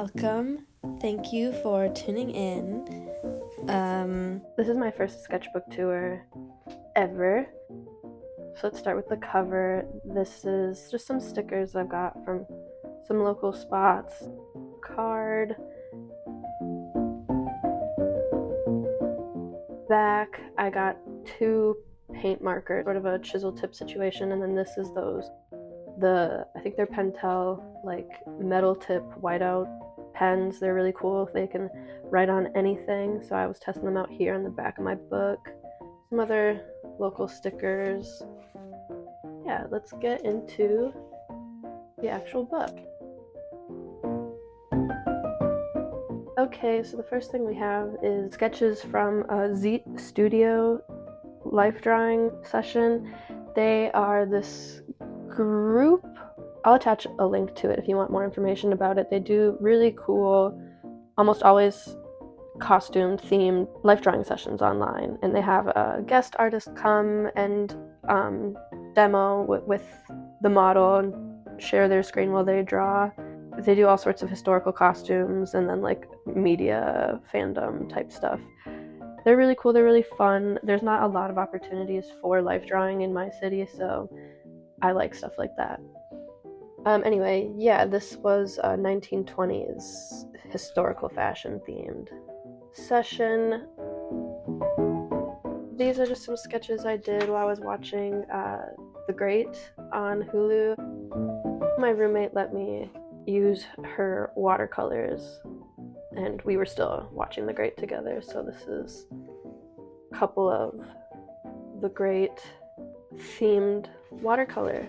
Welcome. Thank you for tuning in. This is my first sketchbook tour ever. So let's start with the cover. This is just some stickers I've got from some local spots. Card. Back, I got 2 paint markers, sort of a chisel tip situation, and then this is those. I think they're Pentel, like metal tip whiteout pens. They're really cool. They can write on anything, so I was testing them out here on the back of my book. Some other local stickers. Yeah, let's get into the actual book. Okay, so the first thing we have is sketches from a Zeet Studio life drawing session. They are this group. I'll attach a link to it if you want more information about it. They do really cool, almost always costume themed life drawing sessions online, and they have a guest artist come and demo with the model and share their screen while they draw. They do all sorts of historical costumes and then like media fandom type stuff. They're really cool, they're really fun. There's not a lot of opportunities for life drawing in my city, so I like stuff like that. Anyway, yeah, this was a 1920s historical fashion themed session. These are just some sketches I did while I was watching The Great on Hulu. My roommate let me use her watercolors, and we were still watching The Great together, so this is a couple of The Great themed watercolor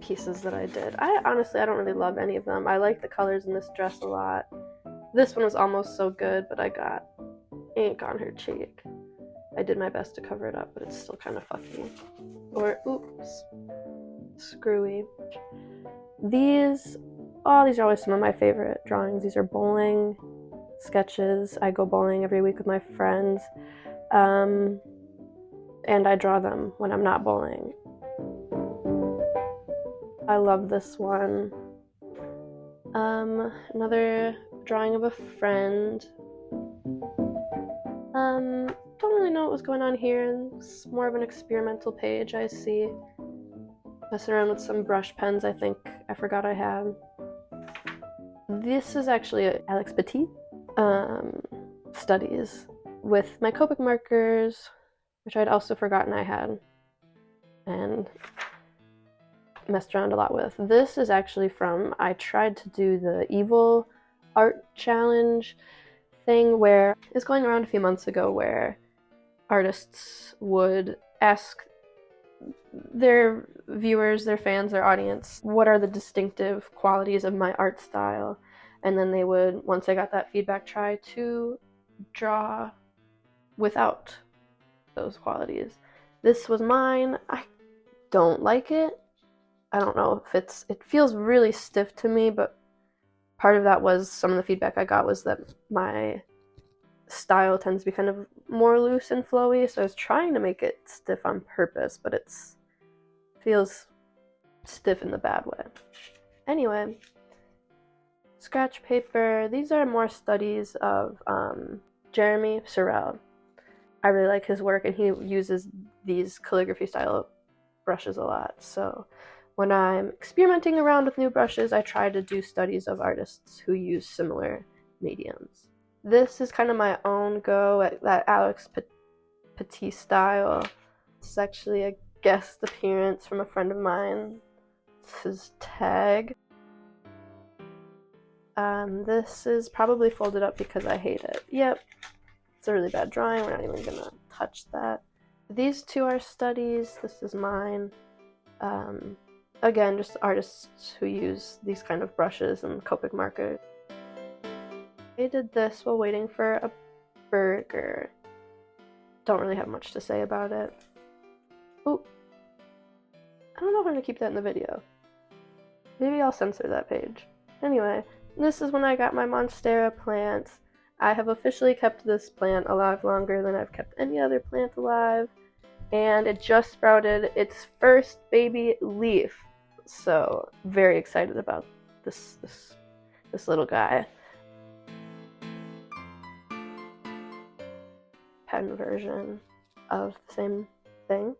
pieces that I did. I don't really love any of them. I like the colors in this dress a lot. This one was almost so good, but I got ink on her cheek. I did my best to cover it up, but it's still kind of fucky. Or, oops, screwy. These are always some of my favorite drawings. These are bowling sketches. I go bowling every week with my friends. And I draw them when I'm not bowling. I love this one. Another drawing of a friend. Don't really know what was going on here. It's more of an experimental page, I see. Messing around with some brush pens I think I forgot I had. This is actually Alex Petit studies with my Copic markers, which I'd also forgotten I had and messed around a lot with. This is actually I tried to do the Evil Art Challenge thing where it's going around a few months ago, where artists would ask their viewers, their fans, their audience, what are the distinctive qualities of my art style? And then they would, once they got that feedback, try to draw without those qualities. This was mine. I don't like it. I don't know if it feels really stiff to me, but part of that was some of the feedback I got was that my style tends to be kind of more loose and flowy, so I was trying to make it stiff on purpose, but it feels stiff in the bad way. Anyway, scratch paper. These are more studies of Jeremy Sorryyy. I really like his work, and he uses these calligraphy style brushes a lot, so when I'm experimenting around with new brushes, I try to do studies of artists who use similar mediums. This is kind of my own go at that Alex Petit style. This is actually a guest appearance from a friend of mine. This is his tag. This is probably folded up because I hate it. Yep, it's a really bad drawing. We're not even gonna touch that. These 2 are studies. This is mine. Again, just artists who use these kind of brushes and Copic markers. I did this while waiting for a burger. Don't really have much to say about it. Oh, I don't know if I'm gonna keep that in the video. Maybe I'll censor that page. Anyway, this is when I got my Monstera plant. I have officially kept this plant alive longer than I've kept any other plant alive, and it just sprouted its first baby leaf. So very excited about this this little guy. Pen version of the same thing.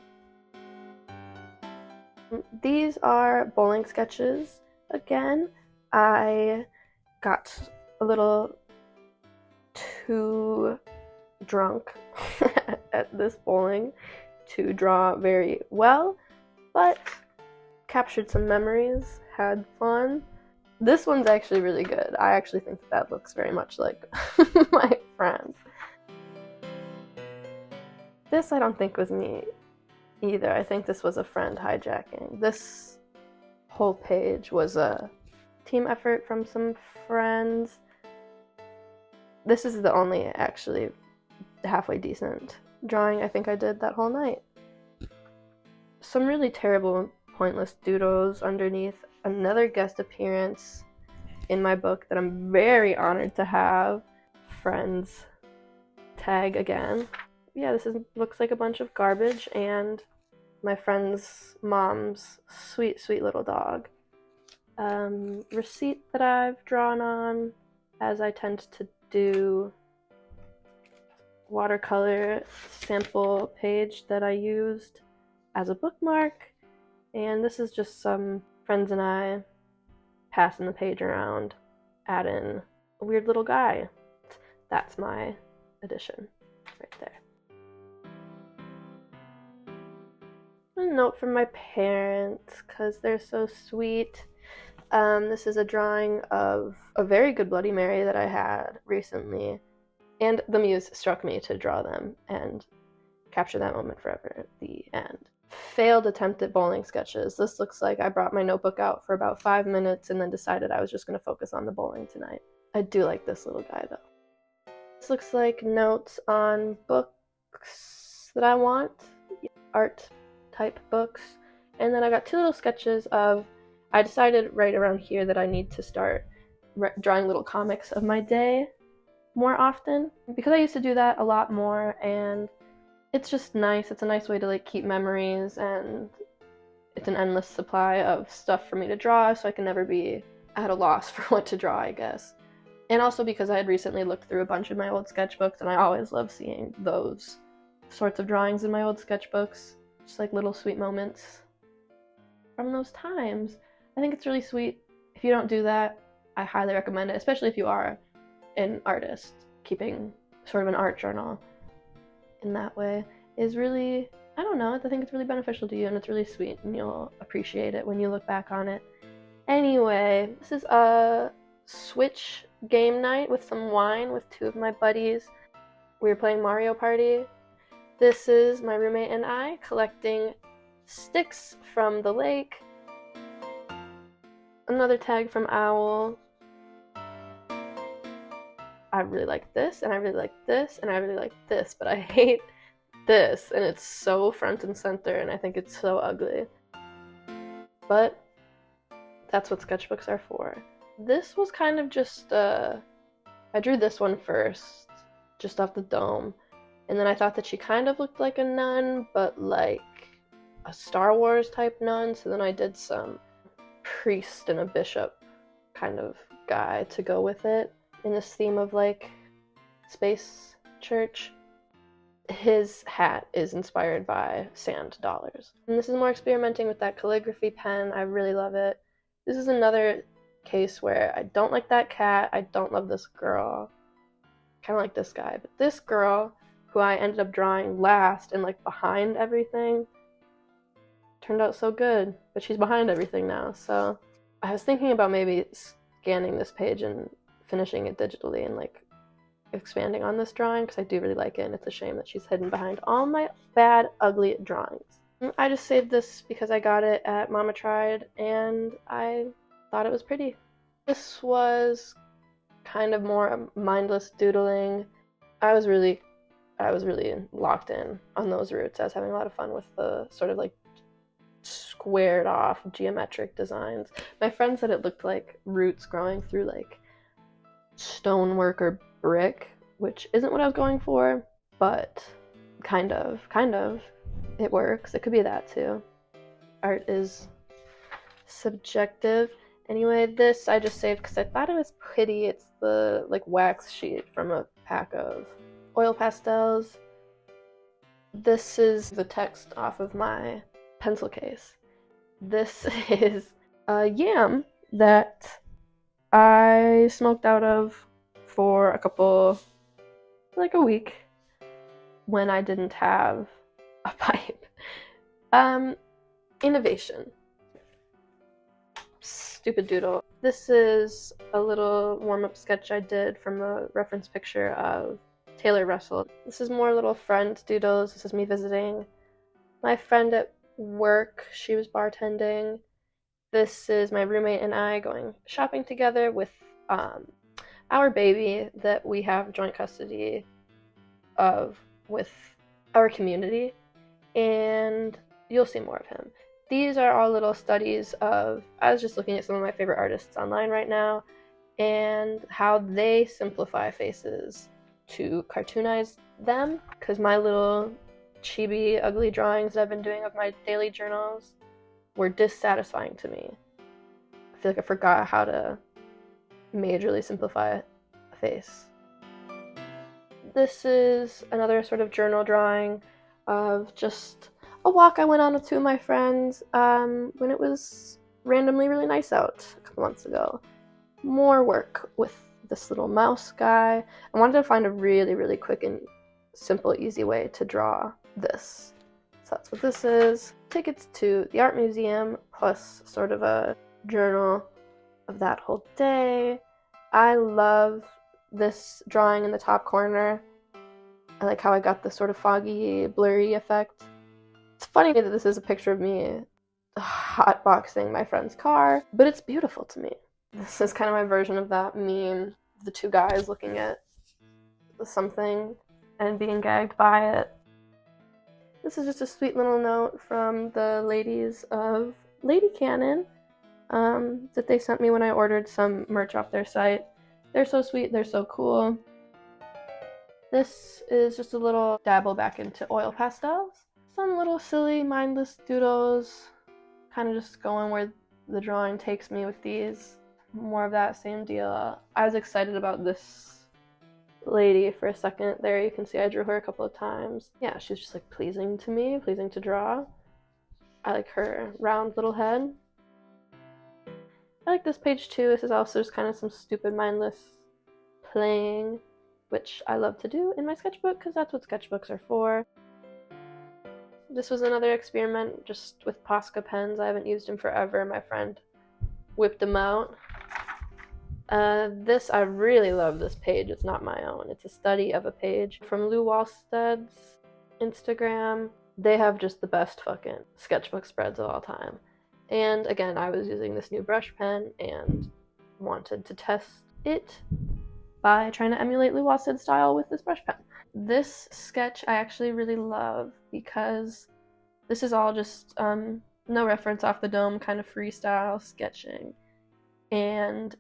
These are bowling sketches again. I got a little too drunk at this bowling to draw very well, but captured some memories, had fun. This one's actually really good. I actually think that looks very much like my friend. This I don't think was me either. I think this was a friend hijacking. This whole page was a team effort from some friends. This is the only actually halfway decent drawing I think I did that whole night. Some really terrible, pointless doodles underneath. Another guest appearance in my book that I'm very honored to have. Friends tag again. Yeah, this looks like a bunch of garbage and my friend's mom's sweet, sweet little dog. Receipt that I've drawn on, as I tend to do. Watercolor sample page that I used as a bookmark. And this is just some friends and I passing the page around, add in a weird little guy. That's my addition right there. A note from my parents, because they're so sweet. This is a drawing of a very good Bloody Mary that I had recently, and the muse struck me to draw them and capture that moment forever at the end. Failed attempt at bowling sketches. This looks like I brought my notebook out for about 5 minutes and then decided I was just going to focus on the bowling tonight. I do like this little guy though. This looks like notes on books that I want, art type books. And then I got 2 little sketches of, I decided right around here that I need to start drawing little comics of my day more often, because I used to do that a lot more, and it's just nice. It's a nice way to like keep memories, and it's an endless supply of stuff for me to draw, so I can never be at a loss for what to draw, I guess. And also because I had recently looked through a bunch of my old sketchbooks, and I always love seeing those sorts of drawings in my old sketchbooks. Just like little sweet moments from those times. I think it's really sweet. If you don't do that, I highly recommend it, especially if you are an artist. Keeping sort of an art journal in that way is really, I don't know, I think it's really beneficial to you, and it's really sweet, and you'll appreciate it when you look back on it. Anyway, this is a Switch game night with some wine with 2 of my buddies. We were playing Mario Party. This is my roommate and I collecting sticks from the lake. Another tag from Owl. I really like this, and I really like this, and I really like this, but I hate this, and it's so front and center, and I think it's so ugly. But that's what sketchbooks are for. This was kind of just, I drew this one first, just off the dome. And then I thought that she kind of looked like a nun, but like a Star Wars type nun. So then I did some priest and a bishop kind of guy to go with it in this theme of like space church. His hat is inspired by sand dollars. And this is more experimenting with that calligraphy pen. I really love it. This is another case where I don't like that cat. I don't love this girl. Kind of like this guy. But this girl, who I ended up drawing last and like behind everything, turned out so good, but she's behind everything now. So I was thinking about maybe scanning this page and finishing it digitally and like expanding on this drawing, because I do really like it, and it's a shame that she's hidden behind all my bad, ugly drawings. I just saved this because I got it at Mama Tried and I thought it was pretty. This was kind of more mindless doodling. I was really locked in on those roots. I was having a lot of fun with the sort of like squared off geometric designs. My friend said it looked like roots growing through like stonework or brick, which isn't what I was going for, but kind of it works. It could be that too. Art is subjective. Anyway, this I just saved because I thought it was pretty. It's the like wax sheet from a pack of oil pastels. This is the text off of my pencil case. This is a yam that I smoked out of for like a week when I didn't have a pipe. Innovation. Stupid doodle. This is a little warm-up sketch I did from a reference picture of Taylor Russell. This is more little friend doodles. This is me visiting my friend at work. She was bartending. This is my roommate and I going shopping together with our baby that we have joint custody of with our community, and you'll see more of him. These are all little studies of, I was just looking at some of my favorite artists online right now and how they simplify faces to cartoonize them, because my little chibi ugly drawings that I've been doing of my daily journals were dissatisfying to me. I feel like I forgot how to majorly simplify a face. This is another sort of journal drawing of just a walk I went on with two of my friends when it was randomly really nice out a couple months ago. More work with this little mouse guy. I wanted to find a really, really quick and simple, easy way to draw this. So that's what this is. Tickets to the art museum, plus sort of a journal of that whole day. I love this drawing in the top corner. I like how I got this sort of foggy, blurry effect. It's funny that this is a picture of me hotboxing my friend's car, but it's beautiful to me. This is kind of my version of that meme, the two guys looking at something and being gagged by it. This is just a sweet little note from the ladies of Lady Cannon that they sent me when I ordered some merch off their site. They're so sweet, they're so cool. This is just a little dabble back into oil pastels. Some little silly, mindless doodles, kind of just going where the drawing takes me with these. More of that same deal. I was excited about this lady for a second there. You can see I drew her a couple of times. Yeah, she's just like pleasing to me, pleasing to draw. I like her round little head. I like this page too. This is also just kind of some stupid mindless playing, which I love to do in my sketchbook because that's what sketchbooks are for. This was another experiment just with Posca pens. I haven't used them forever. My friend whipped them out. I really love this page. It's not my own. It's a study of a page from Lou Wallstead's Instagram. They have just the best fucking sketchbook spreads of all time. And again, I was using this new brush pen and wanted to test it by trying to emulate Lou Wallstead's style with this brush pen. This sketch I actually really love because this is all just no reference off the dome, kind of freestyle sketching. And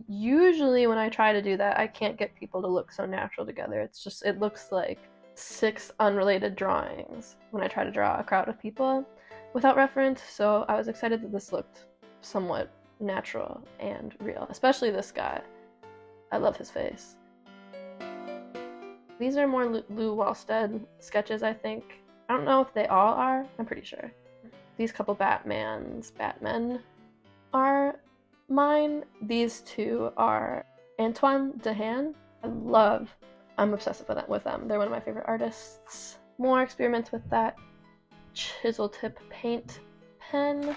usually when I try to do that, I can't get people to look so natural together. It looks like 6 unrelated drawings when I try to draw a crowd of people without reference. So I was excited that this looked somewhat natural and real, especially this guy. I love his face. These are more Lou Wallstead sketches, I think. I don't know if they all are. I'm pretty sure. These couple Batmen are mine. These two are Antoine Dehaene. I'm obsessive with them. They're one of my favorite artists. More experiments with that chisel tip paint pen.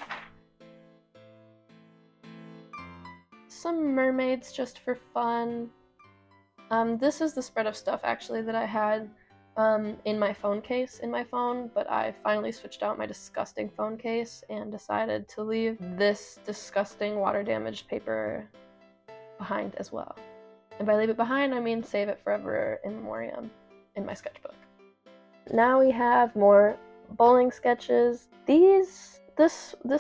Some mermaids just for fun. This is the spread of stuff actually that I had in my phone case in my phone, but I finally switched out my disgusting phone case and decided to leave this disgusting water damaged paper behind as well. And by leave it behind, I mean save it forever in memoriam in my sketchbook. Now we have more bowling sketches. This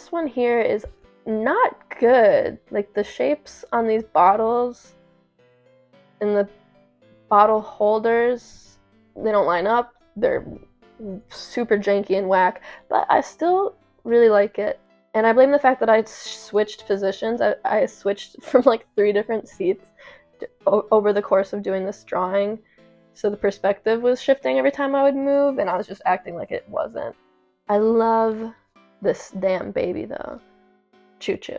one here is not good. Like the shapes on these bottles and the bottle holders, they don't line up. They're super janky and whack, but I still really like it. And I blame the fact that I switched positions. I switched from like 3 different seats over the course of doing this drawing. So the perspective was shifting every time I would move, and I was just acting like it wasn't. I love this damn baby though. Choo Choo.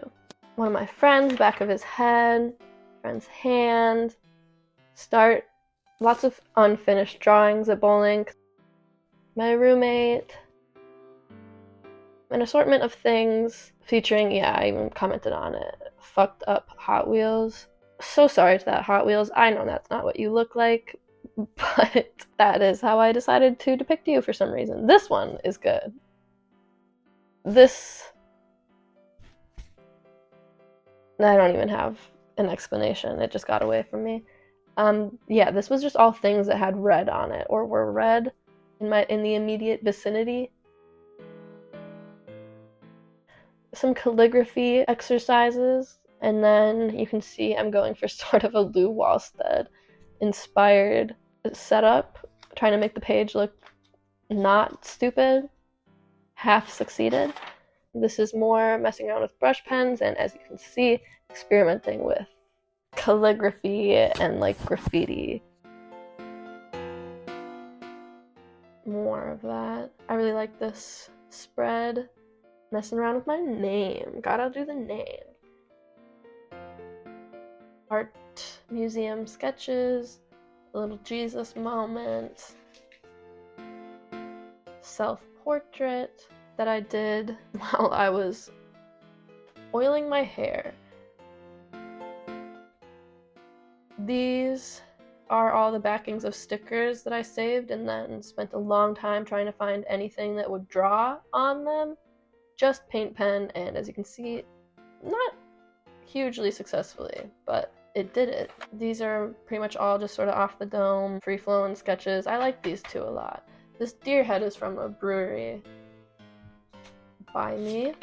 One of my friends, back of his head, friend's hand. Start. Lots of unfinished drawings at bowling. My roommate. An assortment of things featuring, yeah, I even commented on it, fucked up Hot Wheels. So sorry to that Hot Wheels. I know that's not what you look like, but that is how I decided to depict you for some reason. This one is good. This, I don't even have an explanation. It just got away from me. Yeah, this was just all things that had red on it or were red in the immediate vicinity. Some calligraphy exercises, and then you can see I'm going for sort of a Lou Wallstead inspired setup, trying to make the page look not stupid. Half succeeded. This is more messing around with brush pens, and as you can see, experimenting with calligraphy and like graffiti. More of that. I really like this spread. Messing around with my name. Gotta do the name. Art museum sketches. A little Jesus moment. Self-portrait that I did while I was oiling my hair. These are all the backings of stickers that I saved and then spent a long time trying to find anything that would draw on them. Just paint pen, and as you can see, not hugely successfully, but it did it. These are pretty much all just sort of off the dome, free-flowing sketches. I like these two a lot. This deer head is from a brewery by me.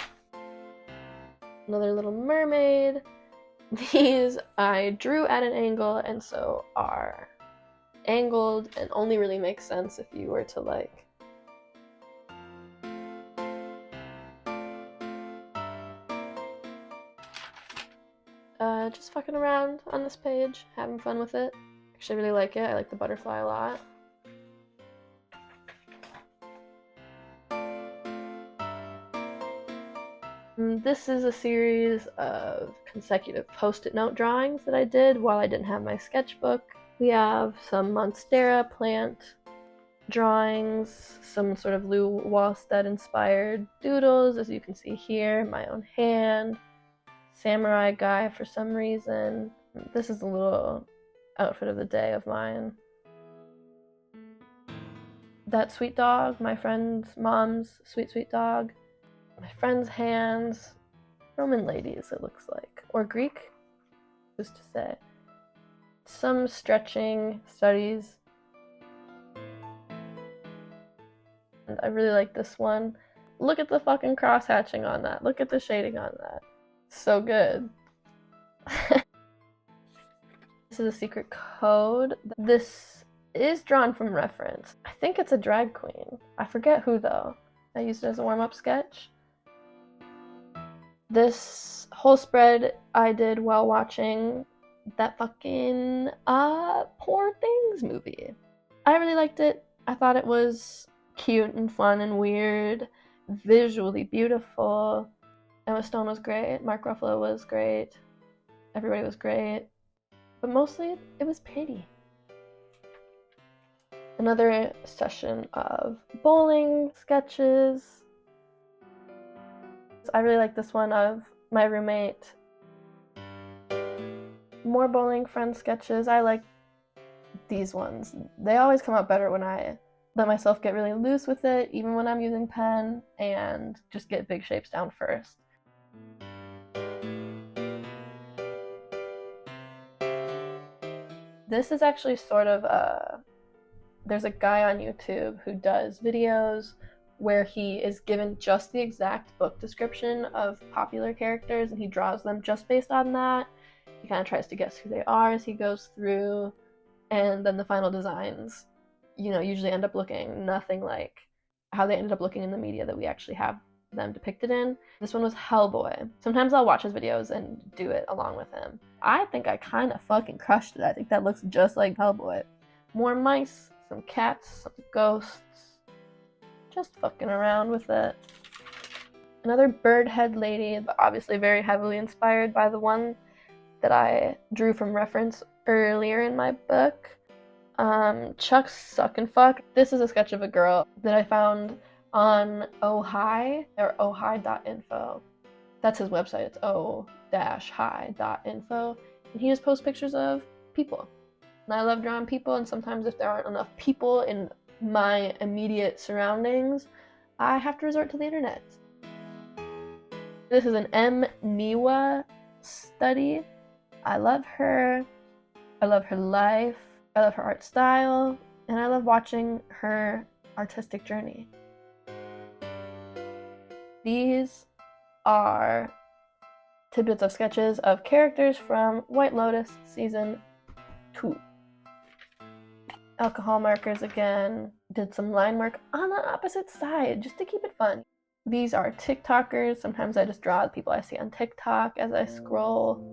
Another little mermaid. These I drew at an angle and so are angled and only really make sense if you were to like just fucking around on this page, having fun with it. Actually really like it. I like the butterfly a lot. This is a series of consecutive post-it note drawings that I did while I didn't have my sketchbook. We have some Monstera plant drawings, some sort of Lou Wallstead inspired doodles, as you can see here, my own hand, samurai guy for some reason. This is the little outfit of the day of mine. That sweet dog, my friend's mom's sweet dog. My friend's hands, Roman ladies it looks like, or Greek, who's to say. Some stretching studies. And I really like this one. Look at the fucking cross hatching on that. Look at the shading on that. So good. This is a secret code. This is drawn from reference. I think it's a drag queen. I forget who though. I used it as a warm-up sketch. This whole spread I did while watching that fucking Poor Things movie. I really liked it. I thought it was cute and fun and weird, visually beautiful. Emma Stone was great, Mark Ruffalo was great, everybody was great, but mostly it was pretty. Another session of bowling sketches. I really like this one of my roommate. More bowling friend sketches. I like these ones. They always come out better when I let myself get really loose with it, even when I'm using pen, and just get big shapes down first. This is actually sort of there's a guy on YouTube who does videos where he is given just the exact book description of popular characters and he draws them just based on that. He kind of tries to guess who they are as he goes through, and then the final designs, you know, usually end up looking nothing like how they ended up looking in the media that we actually have them depicted in. This one was Hellboy. Sometimes I'll watch his videos and do it along with him. I think I kind of fucking crushed it. I think that looks just like Hellboy. More mice, some cats, some ghosts. Just fucking around with it. Another bird head lady, but obviously very heavily inspired by the one that I drew from reference earlier in my book. Chuck Suck and Fuck. This is a sketch of a girl that I found on Ohai, or ohai.info. That's his website. It's o-hi.info. And he just posts pictures of people. And I love drawing people, and sometimes if there aren't enough people in my immediate surroundings, I have to resort to the internet. This is an M. Niwa study. I love her. I love her life. I love her art style. And I love watching her artistic journey. These are tidbits of sketches of characters from White Lotus Season 2. Alcohol markers again. Did some line work on the opposite side just to keep it fun. These are TikTokers. Sometimes I just draw the people I see on TikTok as I scroll.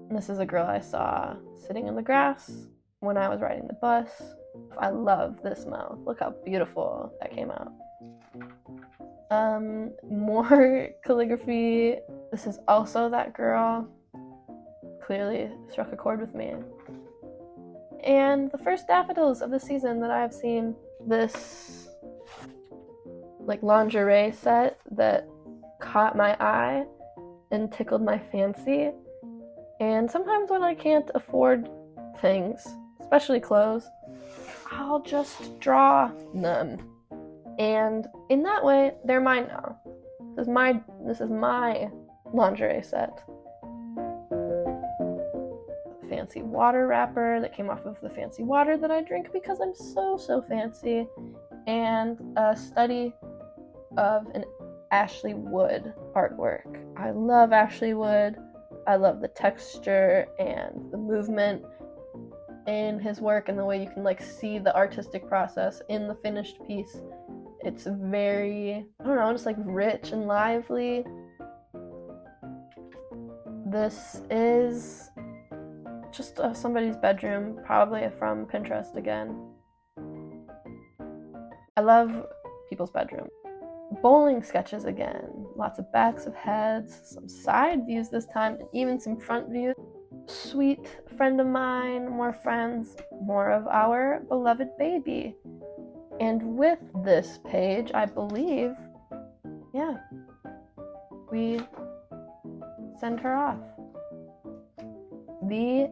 And this is a girl I saw sitting in the grass when I was riding the bus. I love this mouth. Look how beautiful that came out. More calligraphy. This is also that girl. Clearly struck a chord with me. And the first daffodils of the season that I've seen. This like lingerie set that caught my eye and tickled my fancy. And sometimes when I can't afford things, especially clothes, I'll just draw them. And in that way, they're mine now. This is my lingerie set. Fancy water wrapper that came off of the fancy water that I drink because I'm so fancy. And a study of an Ashley Wood artwork. I love Ashley Wood. I love the texture and the movement in his work and the way you can like see the artistic process in the finished piece. It's very, I don't know, just like rich and lively. This is just somebody's bedroom, probably from Pinterest again. I love people's bedroom. Bowling sketches again. Lots of backs of heads, some side views this time, and even some front views. Sweet friend of mine, more friends, more of our beloved baby. And with this page, I believe, yeah, we send her off. The